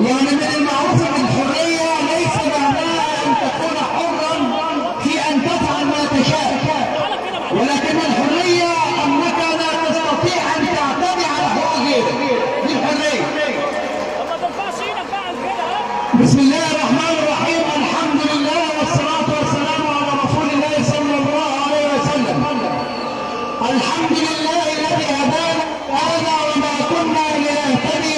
يعني من المعروف ان الحريه ليس معناها ان تكون حرا في ان تفعل ما تشاء، ولكن الحريه انك لا تستطيع ان تعتدي على حقوق غيرك. دي الحريه. بسم الله الرحمن الرحيم. الحمد لله والصلاه والسلام على رسول الله صلى الله عليه وسلم. الحمد لله الذي هدانا هذا وما كنا لنهتدي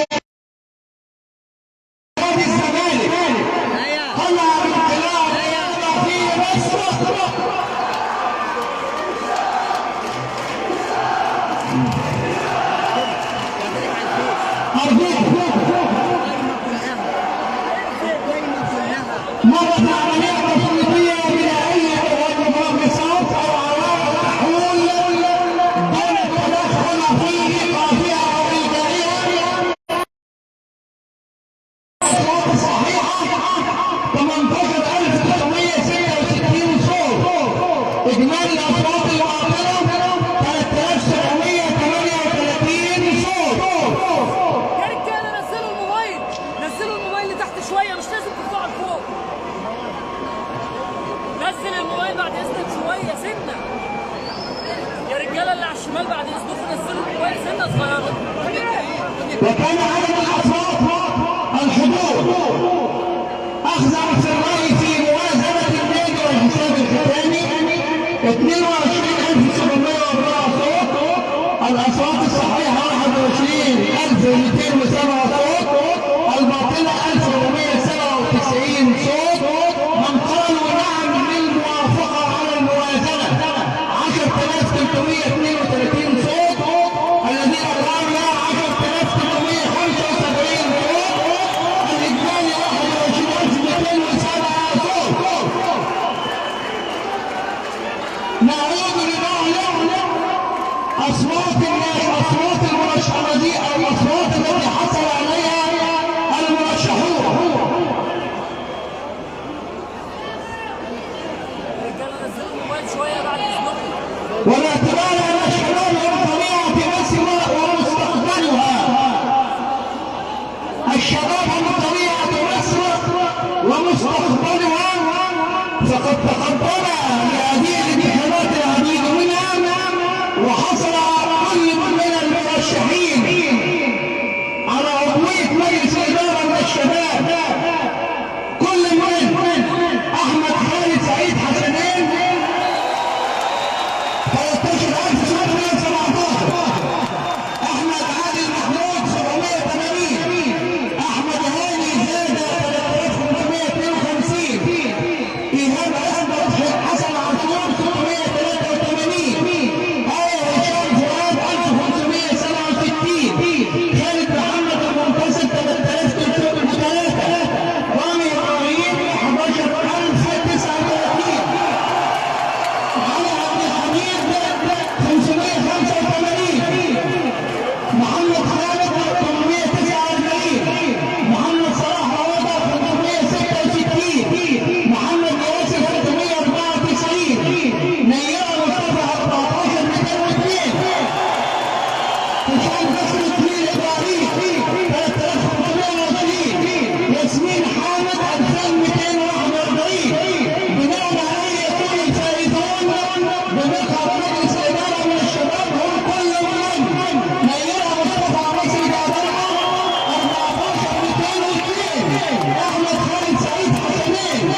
وكان عدد الاصوات الحضور اخذ في الراي في موازنه النادي والحساب الختامي 22704 صوت، الاصوات الصحيحه 21207 صوت، الباطله 1497 صوت، من قالوا نعم للموافقه على الموازنه 10332 صوت، الذين قالوا لا 10375 صوت، الاجمالي 21207 صوت. نعود لنعلم اصوات الناس، اصوات المرشحه دي او الاصوات التي حصل عليها المرشحون. والاعتبار ان الشباب هم طبيعه مصر ومستقبلها. الشباب هم طبيعه مصر ومستقبلها، فقد تقدم لهذه الانتخابات العديد منها، وحصل كل من المرشحين على عضويه مجلس الاداره من الشباب، كل من احمد خالد سعيد حسنين 13717، احمد عادل محمود 780، احمد هاني زاده 3552، ايهاب حسن عاشور 683، آية هشام فؤاد 1567، خالد محمد المنتصر 3303، رامي ابراهيم 11039، علي عبد الحميد 585، محمد خالد 849، محمد صلاح عوضة 566، محمد ياسر 394، نيرة مصطفى 14202، هشام حسن الطويل ابراهيم 3520، ياسمين حامد 2241. بناء عليه يكون الفائزون بمقعد مجلس الاداره من الشباب هم كل من نيرة مصطفى مصري جابرها 14202، احمد خالد سعيد حسنين 13617،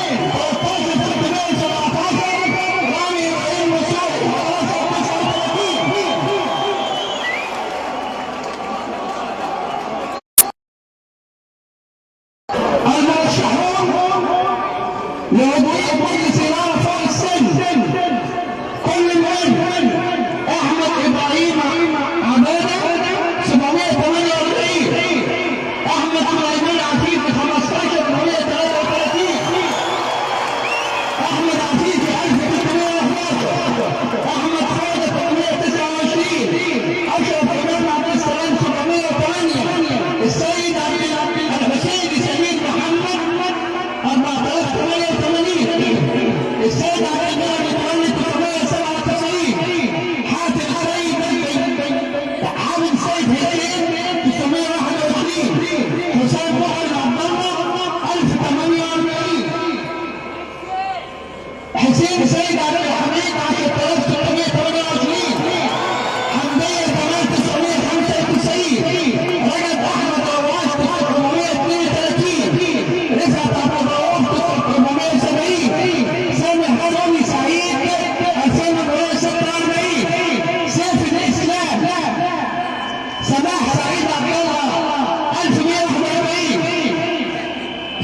رامي ابراهيم مساعد 39. المرشحون لعضوية مجلس الإدارة فوق السن كل من أحمد إبراهيم عبادة 748، أحمد سليمان عفيفي 15833، أحمد عفيفي 1311، أحمد خالد 829، أشرف إمام عبد السلام 708، السيد الحسيني سمير محمد 4088،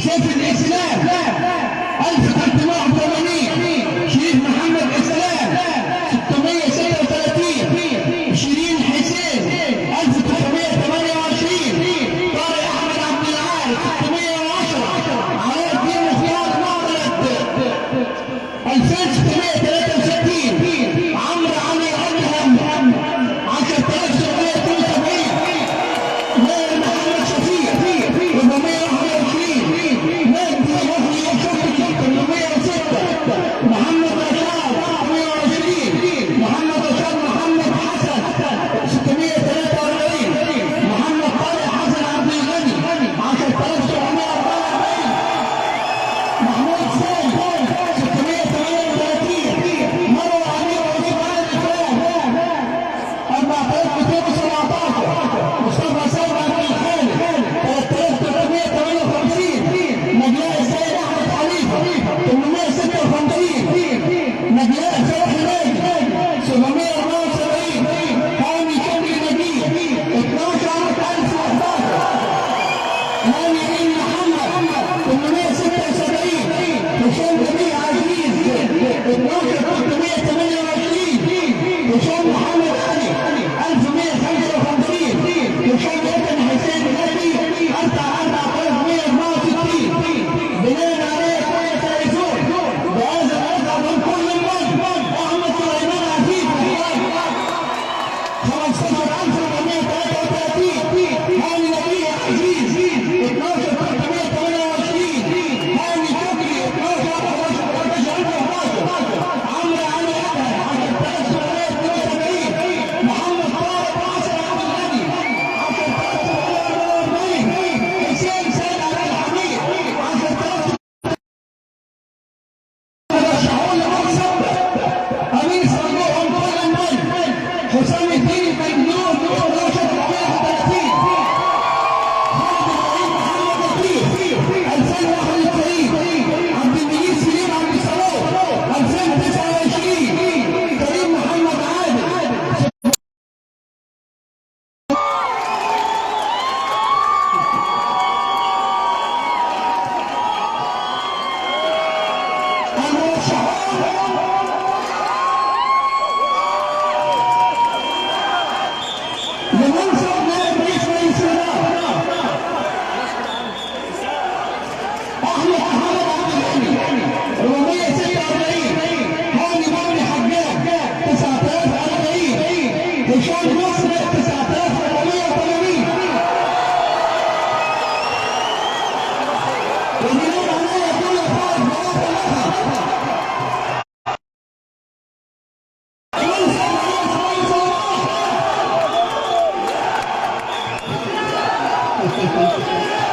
سيف الاسلام 1381 شريف محمد اسلام 636 شيرين حسين 1928 طارق احمد عبد العال 610 علاء الدين مختار معبد 2663 عمرو علي ادهم 10772 نائب محمد شفيق 421 مجدي وهي شكري 806 محمد رشاد 120 محمد رشاد محمد حسن 643 محمد طارق حسن عبد الغني 10744 محمود سيد 638 مروه امير وزير الاسلام 4217 مصطفى سيد عبد الخالق 3358 نجلاء السيد احمد خليفه 856 نجلاء فتحي ناجي 774 هاني شكري نجيب 12011 هاني بن محمد 876 هشام جميل عزيز 12328 هشام محمد علي 1155 هشام ابن حسين النبي 4164 بناء عليه كويس يزور بهذا الأرض من كل الوجه أحمد سليمان عفيف 15433 هاني نبيه عزيز 12328 هاني شكري 12111 عمرو علي ادهم 10772 محمد طارق حسن عبد الغني 10744 حسين سيد عبد الحميد 10000 رشحوا لمنصب امين صندوق انطار الملك حسام الدين مجنون 134 خالد ابراهيم محمد لطيف 2091 عبد المجيد سليم عبد الصلاة 2029 كريم محمد عادل المرشحون لمنصب نائب رئيس مجلس الوزراء احمد محمد عبد الغني 446 هاني مولي حجاج 9040 هشام نصر 9480 وبناء عليه كل فائز بوقت منصب رئيس مجلس الوزراء